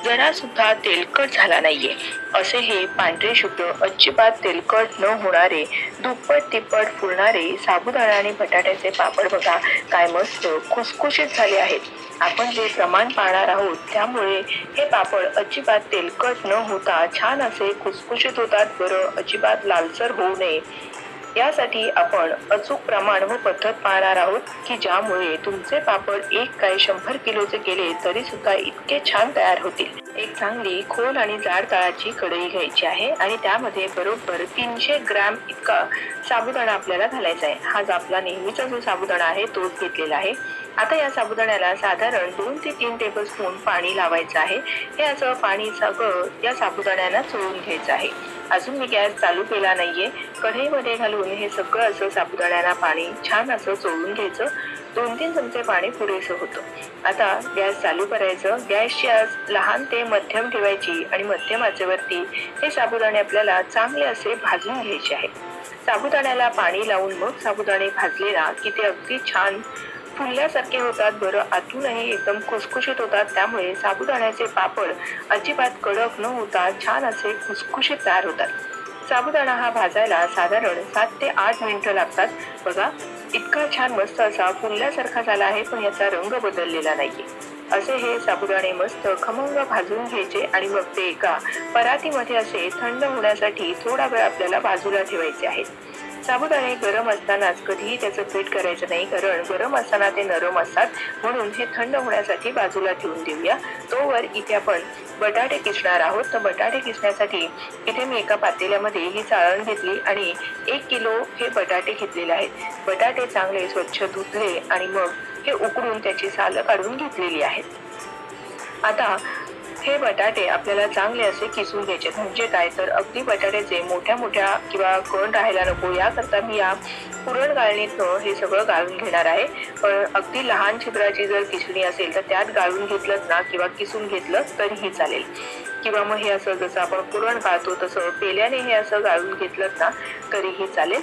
जरा सुद्धा तेलकट झाला नाहीये असे हे पांढरे शुभ्र अजिबात तेलकट न होणारे दुप्पट तिप्पट फुलणारे साबुदाणा आणि बटाट्याचे पापड बघा काय मस्त खुसखुशीत झाले आहेत. आपण जे प्रमाण पाळणार आहोत त्यामुळे हे पापड अजिबात तेलकट न होता छान असे खुसखुशीत होतात बरं. अजिबात लालसर होऊ नये यासाठी आपण अचूक प्रमाण व पद्धत पाळणार आहोत की ज्यामुळे तुमचे पापड एक काय 100 किलोचे केले तरी सुद्धा इतके छान तयार होतील. एक चांगली खोल आणि जाड तळाची कढई घ्यायची आहे आणि त्यामध्ये बरोबर 300 ग्रॅम इतका साबुदाणा आपल्याला घालायचा आहे. हा आपला नेहमीचा जो साबुदाणा आहे तोच घेतलेला आहे. आता या साबुदाण्याला साधारण 2 ते 3 टेबलस्पून पाणी लावायचं आहे. हे असं पाणी सगळं या साबुदाण्याला चोळून घ्यायचं आहे. अजून मी गॅस चालू केला नाहीये. कढईमध्ये घालून हे सगळं असं साबुदाण्याला पाणी छान असं चोळून घ्यायचं. 2-3 चमचे पाणी पुरेसं होतं. आता गॅस चालू करायचं. गॅसची आच लहान ते मध्यम ठेवायची आणि मध्यम आचेवरती हे साबुदाणे आपल्याला चांगले असे भाजून घ्यायचे आहे. साबुदाण्याला पाणी लावून मग साबुदाणे भाजले ना की ते अगदी छान फुलल्यासारखे होतात बरं. आतूनही एकदम खुसखुशीत होतात. त्यामुळे साबुदाण्याचे पापड अजिबात कडक न होता छान असे खुसखुशीत तयार होतात. साबुदाणा हा भाजायला साधारण 7 ते 8 मिनिटं लागतात. बघा इतका छान मस्त असा फुलल्यासारखा झाला आहे पण याचा रंग बदललेला नाहीये. असे हे साबुदाणे मस्त खमंग भाजून घ्यायचे आणि मग ते एका परातीमध्ये असे थंड होण्यासाठी थोडा वेळ आपल्याला बाजूला ठेवायचे आहेत. साबुदाणे गरम असतानाच कधीही त्याचं पीठ करायचं नाही कारण गरम असताना ते नरम असतात. म्हणून हे थंड होण्यासाठी बाजूला ठेवून देऊया. तोवर इथे आपण बटाटे किसणार आहोत. तर बटाटे किसण्यासाठी इथे मी एका पातेल्यामध्ये ही चाळण घेतली आणि 1 किलो हे बटाटे घेतलेले आहेत. बटाटे चांगले स्वच्छ धुतले आणि मग हे उकडून त्याची सालं काढून घेतलेली आहेत. आता हे बटाटे आपल्याला चांगले असे किसून घ्यायचे. म्हणजे काय तर अगदी बटाट्याचे मोठ्या मोठ्या किंवा कण राहायला नको याकरता मी या पुरण गाळणीतनं हे सगळं गाळून घेणार आहे. पण अगदी लहान छिद्राची जर किसणी असेल तर त्यात गाळून घेतलं ना किंवा किसून घेतलं तरीही चालेल. किंवा मग हे असं जसं आपण पुरण गाळतो तसं पेल्याने हे असं गाळून घेतलं ना तरीही चालेल.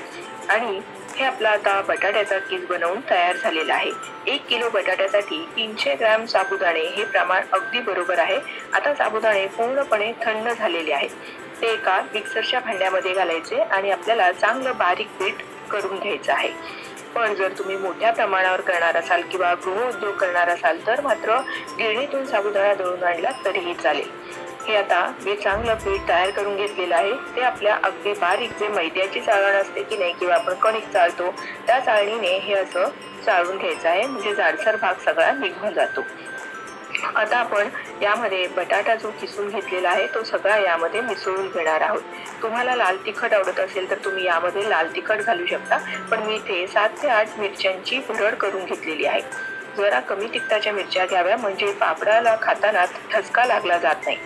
आणि हे आपला आता बटाट्याचा किस बनवून तयार झालेला आहे. 1 किलो बटाट्यासाठी 300 ग्रॅम साबुदाणे हे प्रमाण अगदी बरोबर आहे. आता साबुदाणे पूर्णपणे थंड झालेले आहेत. ते एका मिक्सरच्या भांड्यामध्ये घालायचे आणि आपल्याला चांगलं बारीक पीठ करून घ्यायचं आहे. पण जर तुम्ही मोठ्या प्रमाणावर करणार असाल किंवा गृहउद्योग करणार असाल तर मात्र गिरणीतून साबुदाणा दळून आणला तरीही चालेल. हे आता मी चांगलं पीठ तयार करून घेतलेलं आहे. ते आपल्या अगदी बारीक जे मैद्याची चाळण असते की नाही किंवा आपण कणिक चाळतो त्या चाळणीने हे असं चाळून घ्यायचं आहे. म्हणजे जाडसर भाग सगळा निघून जातो. आता आपण यामध्ये बटाटा जो किसून घेतलेला आहे तो सगळा यामध्ये मिसळून घेणार आहोत. तुम्हाला लाल तिखट आवडत असेल तर तुम्ही यामध्ये लाल तिखट घालू शकता. पण मी इथे 7 ते 8 मिरच्यांची भुरड करून घेतलेली आहे. जरा कमी तिखटाच्या मिरच्या घ्याव्या म्हणजे पापडाला खाताना ठसका लागला जात नाही.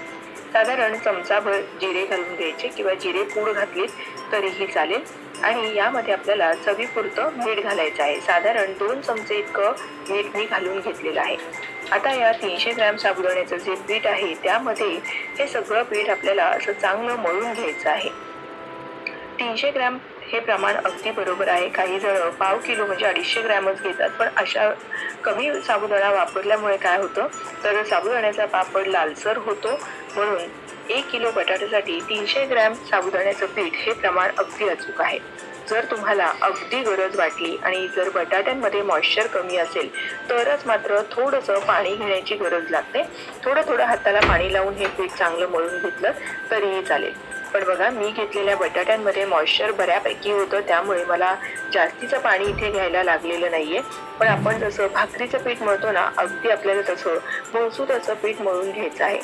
साधारण चमचाभर जिरे घालून घ्यायचे किंवा जिरे पूड घातलीत तरीही चालेल. आणि यामध्ये आपल्याला चवीपुरतं मीठ घालायचं आहे. साधारण 2 चमचे इतकं मीठ मी घालून घेतलेलं आहे. आता या 300 ग्रॅम साबुदाण्याचं जे पीठ आहे त्यामध्ये हे सगळं पीठ आपल्याला असं चांगलं मळून घ्यायचं आहे. 300 ग्रॅम हे प्रमाण अगदी बरोबर आहे. काही जण पाव किलो म्हणजे 250 ग्रॅमच घेतात. पण अशा कमी साबुदाणा वापरल्यामुळे काय होतं तर साबुदाण्याचा पापड लालसर होतो. म्हणून 1 किलो बटाट्यासाठी 300 ग्रॅम साबुदाण्याचं पीठ हे प्रमाण अगदी अचूक आहे. जर तुम्हाला अगदी गरज वाटली आणि जर बटाट्यांमध्ये मॉइश्चर कमी असेल तरच मात्र थोडंसं पाणी घेण्याची गरज लागते. थोडं हाताला पाणी लावून हे पीठ चांगलं मळून घेतलं तरीही चालेल. पण बघा मी घेतलेल्या बटाट्यांमध्ये मॉइश्चर बऱ्यापैकी होतं त्यामुळे मला जास्तीचं पाणी इथे घ्यायला लागलेलं नाहीये. पण आपण जसं भाकरीचं पीठ मळतो ना अगदी आपल्याला तसं मौसूद असं पीठ मळून घ्यायचं आहे.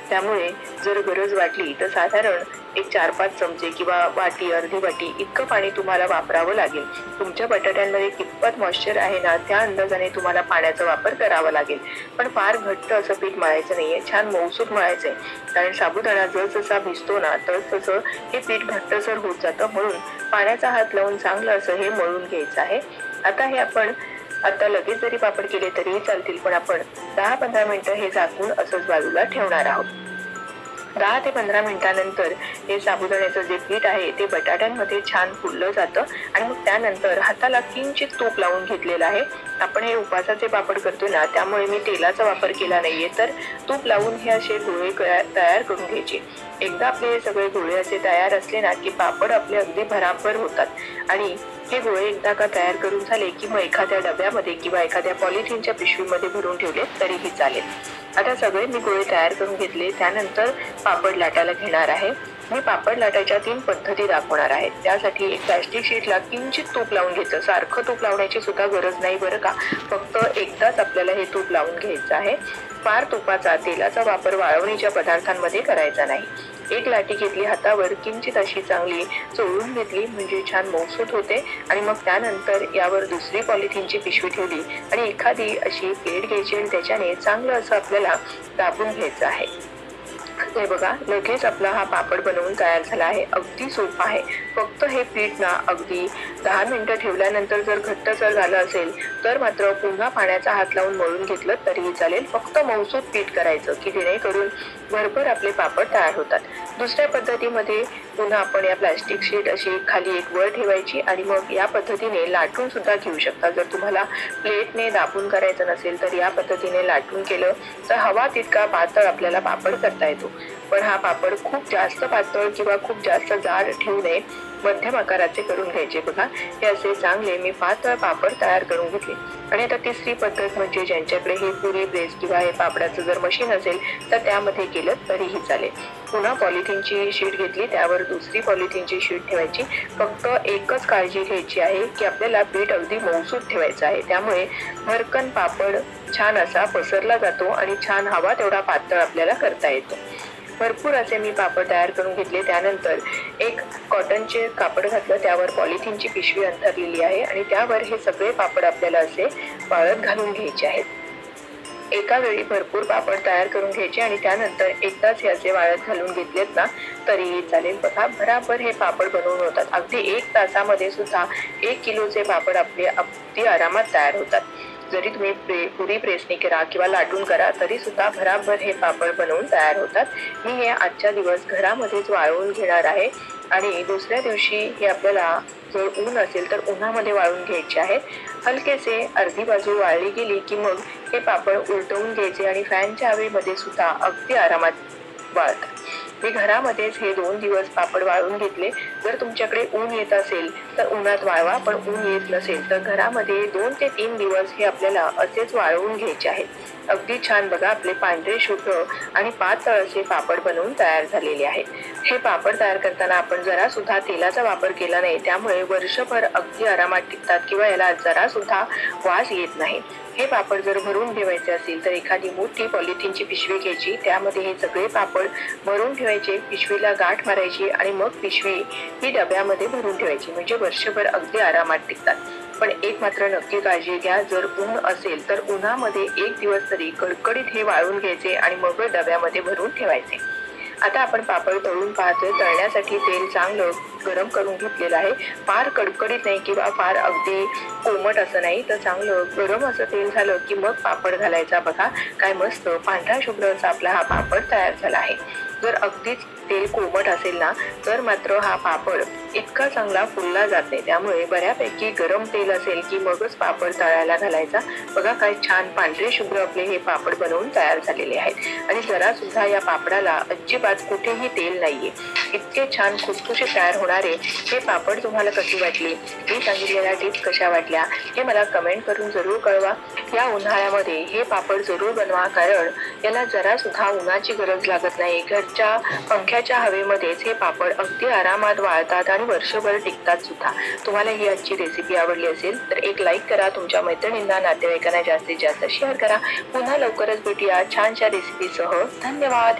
त्यामुळे जर गरज वाटली तर साधारण एक 4-5 चमचे किंवा वाटी अर्धी वाटी इतकं पाणी तुम्हाला वापरावं लागेल. तुमच्या बटाट्यांमध्ये कितपत मॉइश्चर आहे ना त्या अंदाजाने तुम्हाला पाण्याचा वापर करावा लागेल. पण फार घट्ट असं पीठ मळायचं नाहीये. छान मौसूद मळायचंय. कारण साबुदाणा जसा भिजतो ना तसं हे पीठ घट्टसर होत जातं. म्हणून पाण्याचा हात लावून चांगलं असं हे मळून घ्यायचं आहे. आता हे आपण आता लगेच जरी पापड केले तरीही चालतील. पण आपण 10-15 मिनिटं हे झाकून असंच बाजूला ठेवणार आहोत. 10 ते 15 मिनिटानंतर हे साबुदाण्याचं जे पीठ आहे ते बटाट्यांमध्ये छान फुललं जातं आणि मग त्यानंतर हाताला किंचित तूप लावून घेतलेलं आहे. आपण हे उपवासाचे पापड करतो ना, त्यामुळे मी तेलाचा वापर केला नाहीये, तर तूप लावून हे असे गोळे तयार करून घ्यायचे. एकदा आपले हे सगळे गोळे असे तयार असले ना की पापड आपले अगदी भराभर होतात आणि हे गोळे एकदा का तयार करून झाले की मग एखाद्या डब्यामध्ये किंवा एखाद्या पॉलिथिनच्या पिशवीमध्ये भरून ठेवले तरीही चालेल. आता सगळे मी गोळे तयार करून घेतले. त्यानंतर पापड लाटायला घेणार आहे. मी पापड लाटायच्या 3 पद्धती दाखवणार आहे. त्यासाठी एक प्लास्टिक शीटला किंचित तूप लावून घेतलं. सारखं तूप लावण्याची सुद्धा गरज नाही बरं का, फक्त एकदाच आपल्याला हे तूप लावून घ्यायचं आहे. फार तुपाचा तेलाचा वापर वाळवणीच्या पदार्थांमध्ये करायचा नाही. एक लाटी घेतली हातावर, किंचित अशी चांगली चोळून घेतली म्हणजे छान मऊसूत होते आणि मग त्यानंतर यावर दुसरी पॉलिथिनची पिशवी ठेवली आणि एखादी अशी प्लेट घ्यायची आणि त्याच्याने चांगलं असं आपल्याला दाबून घ्यायचं आहे. हे बघा, लगेच आपला हा पापड बनवून तयार झाला आहे. अगदी सोपा आहे. फक्त हे पीठ ना अगदी 10 मिनिटं ठेवल्यानंतर जर घट्टसर झालं असेल तर मात्र पुन्हा पाण्याचा हात लावून मळून घेतलं तरीही चालेल. फक्त मऊसूत पीठ करायचं की जेणेकरून भरभर आपले पापड तयार होतात. दुसऱ्या पद्धतीमध्ये पुन्हा आपण या प्लास्टिक शीट अशी खाली एक वर ठेवायची आणि मग या पद्धतीने लाटून सुद्धा घेऊ शकता. जर तुम्हाला प्लेटने दाबून करायचं नसेल तर या पद्धतीने लाटून केलं तर हवा तितका पातळ आपल्याला पापड करता येतो. पण हा पापड खूप जास्त पातळ किंवा खूप जास्त जाड ठेवू नये, मध्यम आकाराचे करून घ्यायचे. बघा, हे असे चांगले मी पातळ पापड तयार करून घेतले. आणि आता तिसरी पद्धत म्हणजे ज्यांच्याकडे हे पुरी प्रेस किंवा हे पापडाचं जर मशीन असेल तर त्यामध्ये केलं तरीही चालेल. पुन्हा पॉलिथिनची शीट घेतली, त्यावर दुसरी पॉलिथिनची शीट ठेवायची. फक्त एकच काळजी घ्यायची आहे की आपल्याला पीठ अगदी मऊसूत ठेवायचं आहे. त्यामुळे भरकन पापड छान असा पसरला जातो आणि छान हवा तेवढा पातळ आपल्याला करता येतो. भरपूर असे मी पापड तयार करून घेतले. त्यानंतर एक कॉटनचे कापड घातलं, त्यावर पॉलिथिनची पिशवी अंथरलेली आहे आणि त्यावर हे सगळे पापड आपल्याला असे वाळत घालून घ्यायचे आहेत. एका वेळी भरपूर पापड तयार करून घ्यायचे आणि त्यानंतर एकदाच हे असे वाळत घालून घेतलेत ना तरीही चालेल. बघा, भराभर हे पापड बनवून होतात. अगदी 1 तासामध्ये सुद्धा 1 किलोचे पापड आपले अगदी आरामात तयार होतात. जरी तुम्ही पुरी प्रेसने करा किंवा लाटून करा तरी सुद्धा भराभर हे पापड बनवून तयार होतात. मी हे आजच्या दिवस घरामध्येच वाळवून घेणार आहे आणि दुसऱ्या दिवशी हे आपल्याला जर ऊन असेल तर उन्हामध्ये वाळून घ्यायचे आहेत. हलकेसे अर्धी बाजू वाळली गेली की मग हे पापड उलटवून घ्यायचे आणि फॅनच्या हवेमध्ये सुद्धा अगदी आरामात वाळतात. मी घरामध्येच हे 2 दिवस पापड वाळून घेतले. जर तुमच्याकडे ऊन येत असेल तर उन्हात वाळवा, पण ऊन येत नसेल तर घरामध्ये 2 ते 3 दिवस हे आपल्याला असेच वाळवून घ्यायचे आहेत. अगदी छान बघा, आपले पांढरे शुभ्र आणि पातळ असे पापड बनवून तयार झालेले आहेत. हे पापड तयार करताना आपण जरा सुद्धा तेलाचा वापर केला नाही, त्यामुळे वर्षभर अगदी आरामात टिकतात किंवा याला जरा सुद्धा वास येत नाही. हे पापड जर भरून ठेवायचे असेल तर एखादी मोठी पॉलिथिनची पिशवी घ्यायची, त्यामध्ये हे सगळे पापड भरून ठेवायचे, पिशवीला गाठ मारायची आणि मग पिशवी ही डब्यामध्ये भरून ठेवायची, म्हणजे वर्षभर अगदी आरामात टिकतात. पण एक मात्र नक्की काळजी घ्या, जर ऊन असेल तर उन्हामध्ये 1 दिवस तरी कडकडीत हे वाळून घ्यायचे आणि मग डब्यामध्ये भरून ठेवायचे. आता आपण पापड तळून पाहतोय. तळण्यासाठी तेल चांगलं गरम करून घेतलेलं आहे. फार कडकडीत नाही किंवा फार अगदी कोमट असं नाही, तर चांगलं गरम असं तेल झालं की मग पापड घालायचा. बघा, काय मस्त पांढरा शुभ्र असा आपला हा पापड तयार झाला आहे. जर अगदीच तेल कोमट असेल ना तर मात्र हा पापड इतका चांगला फुलला जात नाही. त्यामुळे बऱ्यापैकी गरम तेल असेल की मगच पापड तळायला घालायचा. बघा, काय छान पांढरे शुभ्र आपले हे पापड बनवून तयार झालेले आहेत आणि जरा सुद्धा या पापडाला अजिबात कुठेही तेल नाहीये. इतके छान खुसखुशीत तयार होणारे हे पापड तुम्हाला कशी वाटली, मी सांगितलेल्या टिप्स कशा वाटल्या हे मला कमेंट करून जरूर कळवा. या उन्हाळ्यामध्ये हे पापड जरूर बनवा, कारण याला जरा सुद्धा उन्हाची गरज लागत नाही. घरच्या पंख्याच्या हवेमध्येच हे पापड अगदी आरामात वाळतात आणि वर्षभर टिकतात सुद्धा. तुम्हाला ही आजची रेसिपी आवडली असेल तर एक लाईक करा, तुमच्या मैत्रिणींना नातेवाईकांना जास्तीत जास्त शेअर करा. पुन्हा लवकरच भेटूया छानशा रेसिपीसह. धन्यवाद.